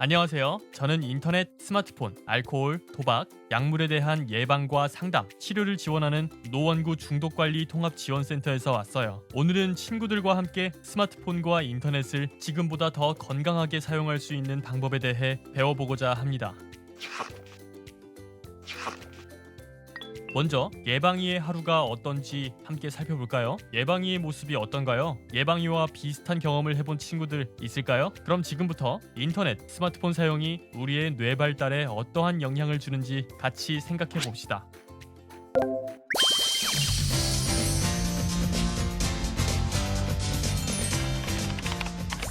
안녕하세요. 저는 인터넷, 스마트폰, 알코올, 도박, 약물에 대한 예방과 상담, 치료를 지원하는 노원구 중독관리 통합지원센터에서 왔어요. 오늘은 친구들과 함께 스마트폰과 인터넷을 지금보다 더 건강하게 사용할 수 있는 방법에 대해 배워보고자 합니다. 먼저 예방이의 하루가 어떤지 함께 살펴볼까요? 예방이의 모습이 어떤가요? 예방이와 비슷한 경험을 해본 친구들 있을까요? 그럼 지금부터 인터넷, 스마트폰 사용이 우리의 뇌 발달에 어떠한 영향을 주는지 같이 생각해 봅시다.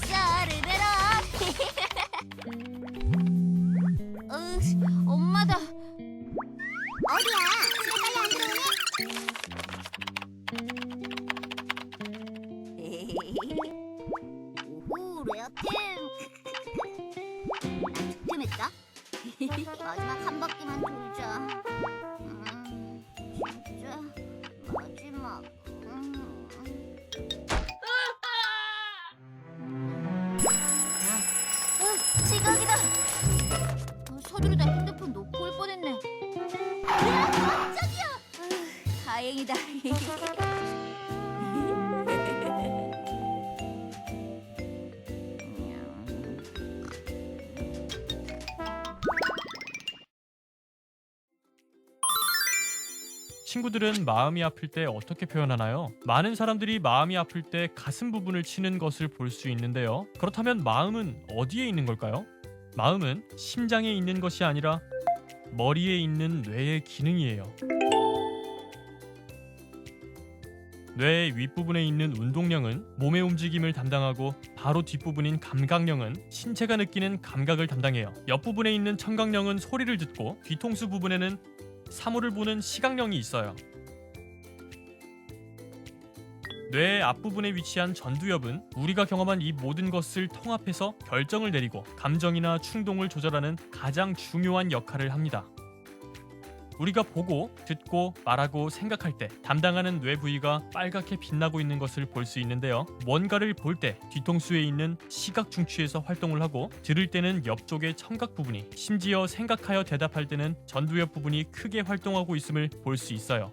짜르르라. 엄마다. 어디야? 집에 빨리 안 들어오냐? 오호, 레아템. 득템했다. 마지막 한 바퀴만 돌자. 진짜 마지막. 지각이다. 서두르다 핸드폰 놓고 올 뻔했네. 으아, 깜짝이야. 다행이다. 친구들은 마음이 아플 때 어떻게 표현하나요? 많은 사람들이 마음이 아플 때 가슴 부분을 치는 것을 볼 수 있는데요. 그렇다면 마음은 어디에 있는 걸까요? 마음은 심장에 있는 것이 아니라 머리에 있는 뇌의 기능이에요. 뇌의 윗부분에 있는 운동령은 몸의 움직임을 담당하고 바로 뒷부분인 감각령은 신체가 느끼는 감각을 담당해요. 옆부분에 있는 청각령은 소리를 듣고 뒤통수 부분에는 사물을 보는 시각령이 있어요. 뇌의 앞부분에 위치한 전두엽은 우리가 경험한 이 모든 것을 통합해서 결정을 내리고 감정이나 충동을 조절하는 가장 중요한 역할을 합니다. 우리가 보고, 듣고, 말하고, 생각할 때 담당하는 뇌 부위가 빨갛게 빛나고 있는 것을 볼 수 있는데요. 뭔가를 볼 때 뒤통수에 있는 시각 중추에서 활동을 하고, 들을 때는 옆쪽의 청각 부분이, 심지어 생각하여 대답할 때는 전두엽 부분이 크게 활동하고 있음을 볼 수 있어요.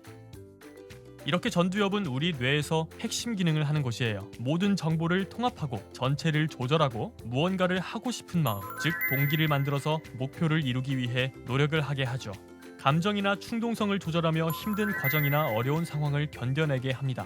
이렇게 전두엽은 우리 뇌에서 핵심 기능을 하는 곳이에요. 모든 정보를 통합하고 전체를 조절하고 무언가를 하고 싶은 마음, 즉 동기를 만들어서 목표를 이루기 위해 노력을 하게 하죠. 감정이나 충동성을 조절하며 힘든 과정이나 어려운 상황을 견뎌내게 합니다.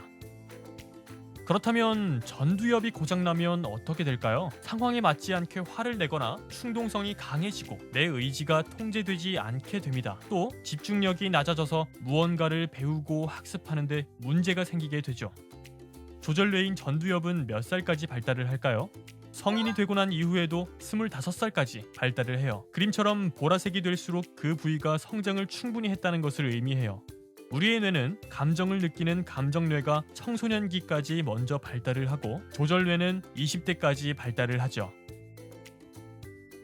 그렇다면 전두엽이 고장나면 어떻게 될까요? 상황에 맞지 않게 화를 내거나 충동성이 강해지고 내 의지가 통제되지 않게 됩니다. 또 집중력이 낮아져서 무언가를 배우고 학습하는데 문제가 생기게 되죠. 조절뇌인 전두엽은 몇 살까지 발달을 할까요? 성인이 되고 난 이후에도 25살까지 발달을 해요. 그림처럼 보라색이 될수록 그 부위가 성장을 충분히 했다는 것을 의미해요. 우리의 뇌는 감정을 느끼는 감정뇌가 청소년기까지 먼저 발달을 하고 조절뇌는 20대까지 발달을 하죠.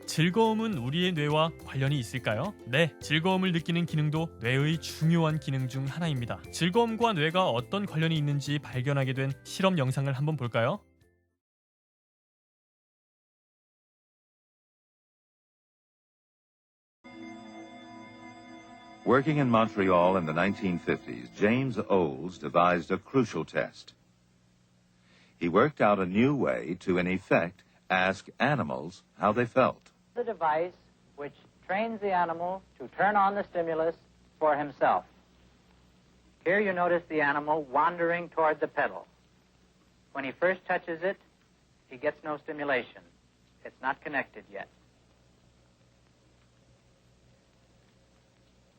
즐거움은 우리의 뇌와 관련이 있을까요? 네, 즐거움을 느끼는 기능도 뇌의 중요한 기능 중 하나입니다. 즐거움과 뇌가 어떤 관련이 있는지 발견하게 된 실험 영상을 한번 볼까요? Working in Montreal in the 1950s, James Olds devised a crucial test. He worked out a new way to, in effect, ask animals how they felt. The device which trains the animal to turn on the stimulus for himself. Here you notice the animal wandering toward the pedal. When he first touches it, he gets no stimulation. It's not connected yet.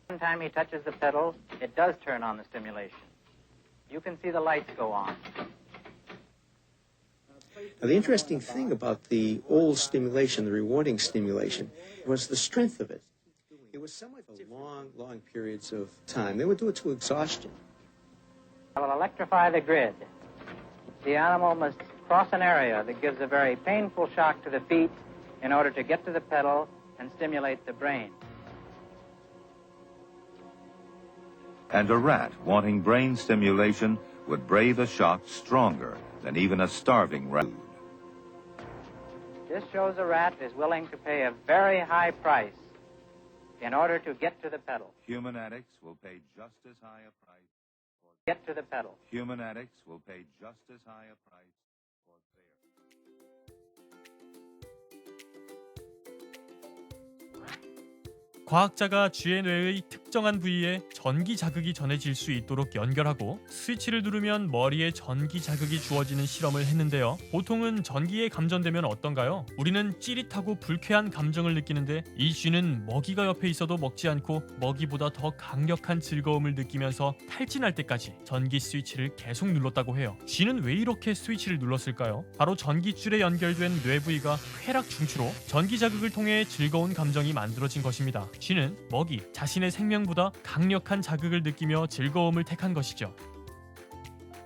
Every time he touches the pedal, it does turn on the stimulation. You can see the lights go on. Now, the interesting thing about the old stimulation, the rewarding stimulation, was the strength of it. It was somewhat long periods of time. They would do it to exhaustion. I will electrify the grid. The animal must cross an area that gives a very painful shock to the feet in order to get to the pedal and stimulate the brain. And a rat wanting brain stimulation would brave a shock stronger than even a starving rat. This shows a rat is willing to pay a very high price in order to get to the pedal. Human addicts will pay just as high a price. Get to the pedal. Human addicts will pay just as high a price for their... 과학자가 쥐의 뇌의 특정한 부위에 전기 자극이 전해질 수 있도록 연결하고 스위치를 누르면 머리에 전기 자극이 주어지는 실험을 했는데요. 보통은 전기에 감전되면 어떤가요? 우리는 찌릿하고 불쾌한 감정을 느끼는데 이 쥐는 먹이가 옆에 있어도 먹지 않고 먹이보다 더 강력한 즐거움을 느끼면서 탈진할 때까지 전기 스위치를 계속 눌렀다고 해요. 쥐는 왜 이렇게 스위치를 눌렀을까요? 바로 전기줄에 연결된 뇌 부위가 쾌락 중추로 전기 자극을 통해 즐거운 감정이 만들어진 것입니다. 쥐는 먹이, 자신의 생명보다 강력한 자극을 느끼며 즐거움을 택한 것이죠.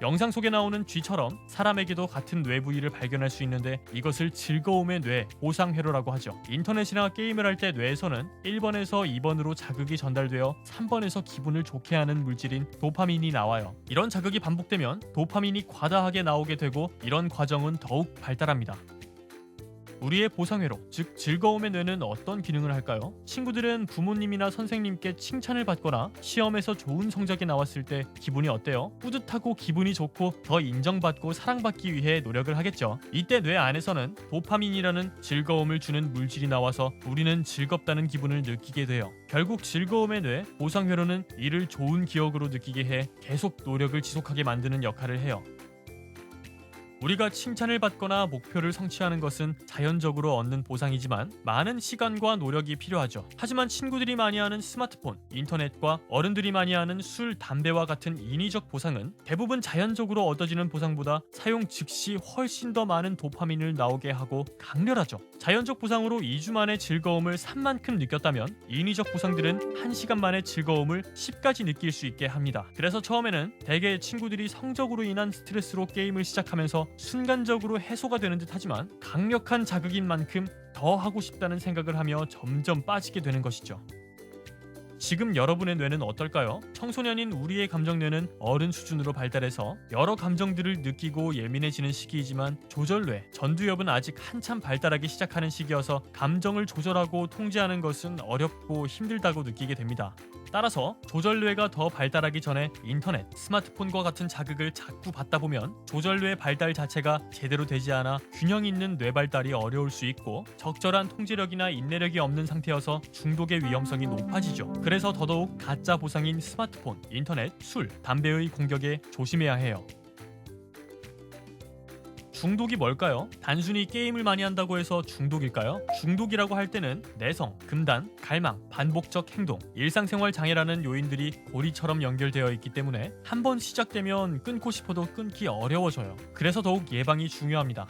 영상 속에 나오는 쥐처럼 사람에게도 같은 뇌 부위를 발견할 수 있는데 이것을 즐거움의 뇌, 보상회로라고 하죠. 인터넷이나 게임을 할 때 뇌에서는 1번에서 2번으로 자극이 전달되어 3번에서 기분을 좋게 하는 물질인 도파민이 나와요. 이런 자극이 반복되면 도파민이 과다하게 나오게 되고 이런 과정은 더욱 발달합니다. 우리의 보상회로, 즉 즐거움의 뇌는 어떤 기능을 할까요? 친구들은 부모님이나 선생님께 칭찬을 받거나 시험에서 좋은 성적이 나왔을 때 기분이 어때요? 뿌듯하고 기분이 좋고 더 인정받고 사랑받기 위해 노력을 하겠죠. 이때 뇌 안에서는 도파민이라는 즐거움을 주는 물질이 나와서 우리는 즐겁다는 기분을 느끼게 돼요. 결국 즐거움의 뇌, 보상회로는 이를 좋은 기억으로 느끼게 해 계속 노력을 지속하게 만드는 역할을 해요. 우리가 칭찬을 받거나 목표를 성취하는 것은 자연적으로 얻는 보상이지만 많은 시간과 노력이 필요하죠. 하지만 친구들이 많이 하는 스마트폰, 인터넷과 어른들이 많이 하는 술, 담배와 같은 인위적 보상은 대부분 자연적으로 얻어지는 보상보다 사용 즉시 훨씬 더 많은 도파민을 나오게 하고 강렬하죠. 자연적 보상으로 2주 만에 즐거움을 3만큼 느꼈다면 인위적 보상들은 1시간 만에 즐거움을 10까지 느낄 수 있게 합니다. 그래서 처음에는 대개 친구들이 성적으로 인한 스트레스로 게임을 시작하면서 순간적으로 해소가 되는 듯 하지만 강력한 자극인 만큼 더 하고 싶다는 생각을 하며 점점 빠지게 되는 것이죠. 지금 여러분의 뇌는 어떨까요? 청소년인 우리의 감정뇌는 어른 수준으로 발달해서 여러 감정들을 느끼고 예민해지는 시기이지만 조절뇌, 전두엽은 아직 한참 발달하기 시작하는 시기여서 감정을 조절하고 통제하는 것은 어렵고 힘들다고 느끼게 됩니다. 따라서 조절뇌가 더 발달하기 전에 인터넷, 스마트폰과 같은 자극을 자꾸 받다 보면 조절뇌 발달 자체가 제대로 되지 않아 균형 있는 뇌 발달이 어려울 수 있고 적절한 통제력이나 인내력이 없는 상태여서 중독의 위험성이 높아지죠. 그래서 더더욱 가짜 보상인 스마트폰, 인터넷, 술, 담배의 공격에 조심해야 해요. 중독이 뭘까요? 단순히 게임을 많이 한다고 해서 중독일까요? 중독이라고 할 때는 내성, 금단, 갈망, 반복적 행동, 일상생활 장애라는 요인들이 고리처럼 연결되어 있기 때문에 한번 시작되면 끊고 싶어도 끊기 어려워져요. 그래서 더욱 예방이 중요합니다.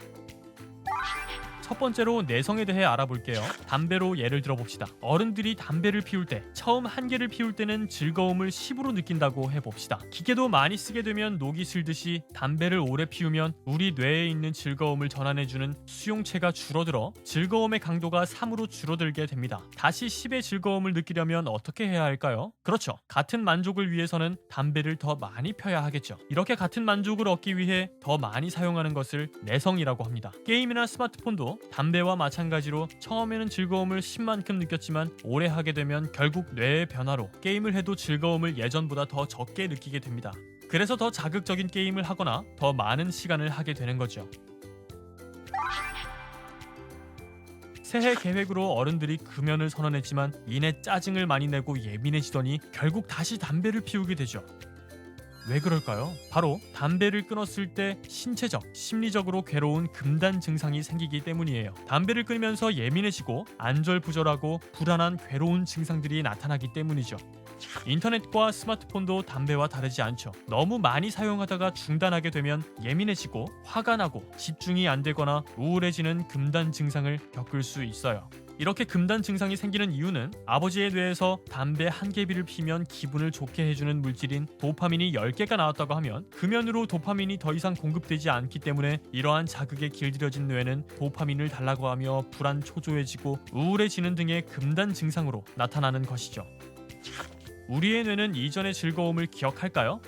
첫 번째로 내성에 대해 알아볼게요. 담배로 예를 들어봅시다. 어른들이 담배를 피울 때 처음 한 개를 피울 때는 즐거움을 10으로 느낀다고 해봅시다. 기계도 많이 쓰게 되면 녹이 슬듯이 담배를 오래 피우면 우리 뇌에 있는 즐거움을 전환해주는 수용체가 줄어들어 즐거움의 강도가 3으로 줄어들게 됩니다. 다시 10의 즐거움을 느끼려면 어떻게 해야 할까요? 그렇죠. 같은 만족을 위해서는 담배를 더 많이 펴야 하겠죠. 이렇게 같은 만족을 얻기 위해 더 많이 사용하는 것을 내성이라고 합니다. 게임이나 스마트폰도 담배와 마찬가지로 처음에는 즐거움을 10만큼 느꼈지만 오래 하게 되면 결국 뇌의 변화로 게임을 해도 즐거움을 예전보다 더 적게 느끼게 됩니다. 그래서 더 자극적인 게임을 하거나 더 많은 시간을 하게 되는 거죠. 새해 계획으로 어른들이 금연을 선언했지만 이내 짜증을 많이 내고 예민해지더니 결국 다시 담배를 피우게 되죠. 왜 그럴까요? 바로 담배를 끊었을 때 신체적, 심리적으로 괴로운 금단 증상이 생기기 때문이에요. 담배를 끊으면서 예민해지고 안절부절하고 불안한 괴로운 증상들이 나타나기 때문이죠. 인터넷과 스마트폰도 담배와 다르지 않죠. 너무 많이 사용하다가 중단하게 되면 예민해지고 화가 나고 집중이 안 되거나 우울해지는 금단 증상을 겪을 수 있어요. 이렇게 금단 증상이 생기는 이유는 아버지의 뇌에서 담배 한 개비를 피면 기분을 좋게 해주는 물질인 도파민이 10개가 나왔다고 하면 금연으로 도파민이 더 이상 공급되지 않기 때문에 이러한 자극에 길들여진 뇌는 도파민을 달라고 하며 불안 초조해지고 우울해지는 등의 금단 증상으로 나타나는 것이죠. 우리의 뇌는 이전의 즐거움을 기억할까요?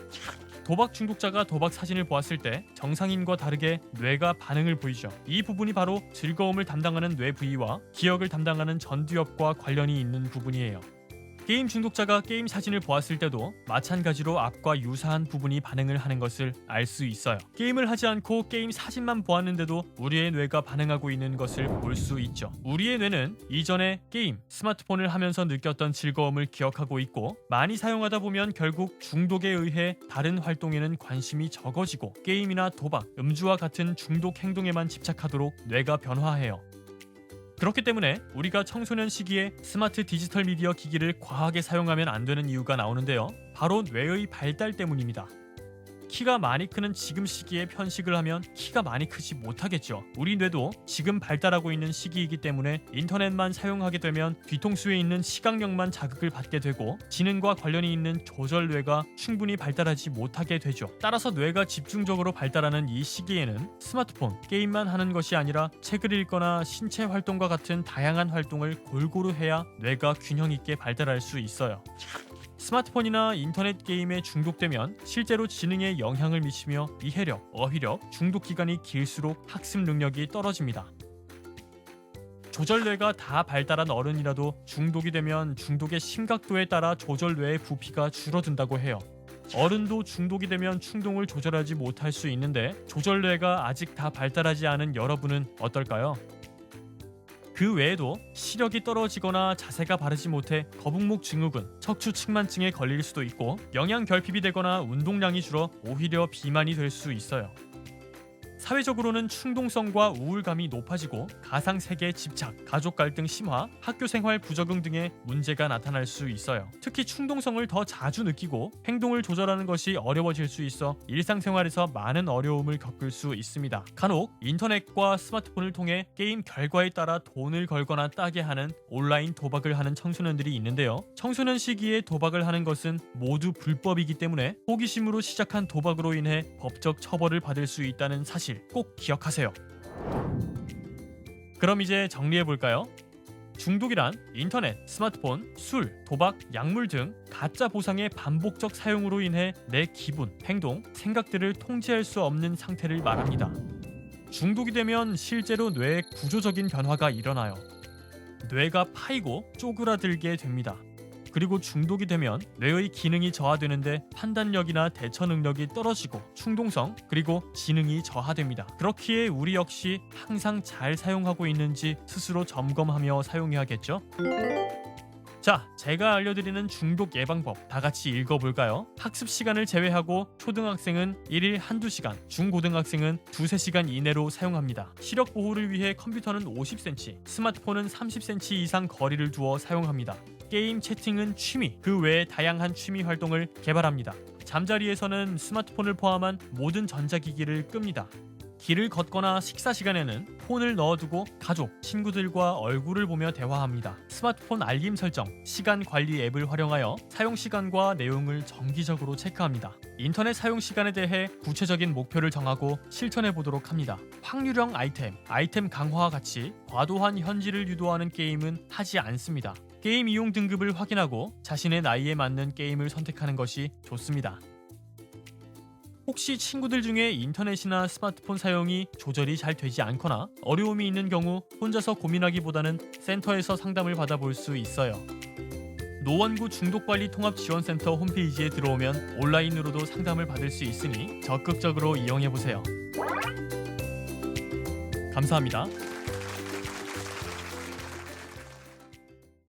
도박 중독자가 도박 사진을 보았을 때 정상인과 다르게 뇌가 반응을 보이죠. 이 부분이 바로 즐거움을 담당하는 뇌 부위와 기억을 담당하는 전두엽과 관련이 있는 부분이에요. 게임 중독자가 게임 사진을 보았을 때도 마찬가지로 앞과 유사한 부분이 반응을 하는 것을 알 수 있어요. 게임을 하지 않고 게임 사진만 보았는데도 우리의 뇌가 반응하고 있는 것을 볼 수 있죠. 우리의 뇌는 이전에 게임, 스마트폰을 하면서 느꼈던 즐거움을 기억하고 있고, 많이 사용하다 보면 결국 중독에 의해 다른 활동에는 관심이 적어지고 게임이나 도박, 음주와 같은 중독 행동에만 집착하도록 뇌가 변화해요. 그렇기 때문에 우리가 청소년 시기에 스마트 디지털 미디어 기기를 과하게 사용하면 안 되는 이유가 나오는데요. 바로 뇌의 발달 때문입니다. 키가 많이 크는 지금 시기에 편식을 하면 키가 많이 크지 못하겠죠. 우리 뇌도 지금 발달하고 있는 시기이기 때문에 인터넷만 사용하게 되면 뒤통수에 있는 시각력만 자극을 받게 되고 지능과 관련이 있는 조절뇌가 충분히 발달하지 못하게 되죠. 따라서 뇌가 집중적으로 발달하는 이 시기에는 스마트폰, 게임만 하는 것이 아니라 책을 읽거나 신체 활동과 같은 다양한 활동을 골고루 해야 뇌가 균형 있게 발달할 수 있어요. 스마트폰이나 인터넷 게임에 중독되면 실제로 지능에 영향을 미치며 이해력, 어휘력, 중독 기간이 길수록 학습 능력이 떨어집니다. 조절뇌가 다 발달한 어른이라도 중독이 되면 중독의 심각도에 따라 조절뇌의 부피가 줄어든다고 해요. 어른도 중독이 되면 충동을 조절하지 못할 수 있는데 조절뇌가 아직 다 발달하지 않은 여러분은 어떨까요? 그 외에도 시력이 떨어지거나 자세가 바르지 못해 거북목 증후군, 척추 측만증에 걸릴 수도 있고 영양 결핍이 되거나 운동량이 줄어 오히려 비만이 될 수 있어요. 사회적으로는 충동성과 우울감이 높아지고 가상세계 집착, 가족 갈등 심화, 학교 생활 부적응 등의 문제가 나타날 수 있어요. 특히 충동성을 더 자주 느끼고 행동을 조절하는 것이 어려워질 수 있어 일상생활에서 많은 어려움을 겪을 수 있습니다. 간혹 인터넷과 스마트폰을 통해 게임 결과에 따라 돈을 걸거나 따게 하는 온라인 도박을 하는 청소년들이 있는데요. 청소년 시기에 도박을 하는 것은 모두 불법이기 때문에 호기심으로 시작한 도박으로 인해 법적 처벌을 받을 수 있다는 사실 꼭 기억하세요. 그럼 이제 정리해볼까요? 중독이란 인터넷, 스마트폰, 술, 도박, 약물 등 가짜 보상의 반복적 사용으로 인해 내 기분, 행동, 생각들을 통제할 수 없는 상태를 말합니다. 중독이 되면 실제로 뇌에 구조적인 변화가 일어나요. 뇌가 파이고 쪼그라들게 됩니다. 그리고 중독이 되면 뇌의 기능이 저하되는데 판단력이나 대처 능력이 떨어지고 충동성 그리고 지능이 저하됩니다. 그렇기에 우리 역시 항상 잘 사용하고 있는지 스스로 점검하며 사용해야겠죠? 자, 제가 알려드리는 중독 예방법 다 같이 읽어볼까요? 학습 시간을 제외하고 초등학생은 1일 한두 시간, 중고등학생은 2-3시간 이내로 사용합니다. 시력 보호를 위해 컴퓨터는 50cm, 스마트폰은 30cm 이상 거리를 두어 사용합니다. 게임, 채팅은 취미, 그 외에 다양한 취미 활동을 개발합니다. 잠자리에서는 스마트폰을 포함한 모든 전자기기를 끕니다. 길을 걷거나 식사 시간에는 폰을 넣어두고 가족, 친구들과 얼굴을 보며 대화합니다. 스마트폰 알림 설정, 시간 관리 앱을 활용하여 사용 시간과 내용을 정기적으로 체크합니다. 인터넷 사용 시간에 대해 구체적인 목표를 정하고 실천해 보도록 합니다. 확률형 아이템 강화와 같이 과도한 현질을 유도하는 게임은 하지 않습니다. 게임 이용 등급을 확인하고 자신의 나이에 맞는 게임을 선택하는 것이 좋습니다. 혹시 친구들 중에 인터넷이나 스마트폰 사용이 조절이 잘 되지 않거나 어려움이 있는 경우 혼자서 고민하기보다는 센터에서 상담을 받아볼 수 있어요. 노원구 중독관리통합지원센터 홈페이지에 들어오면 온라인으로도 상담을 받을 수 있으니 적극적으로 이용해보세요. 감사합니다.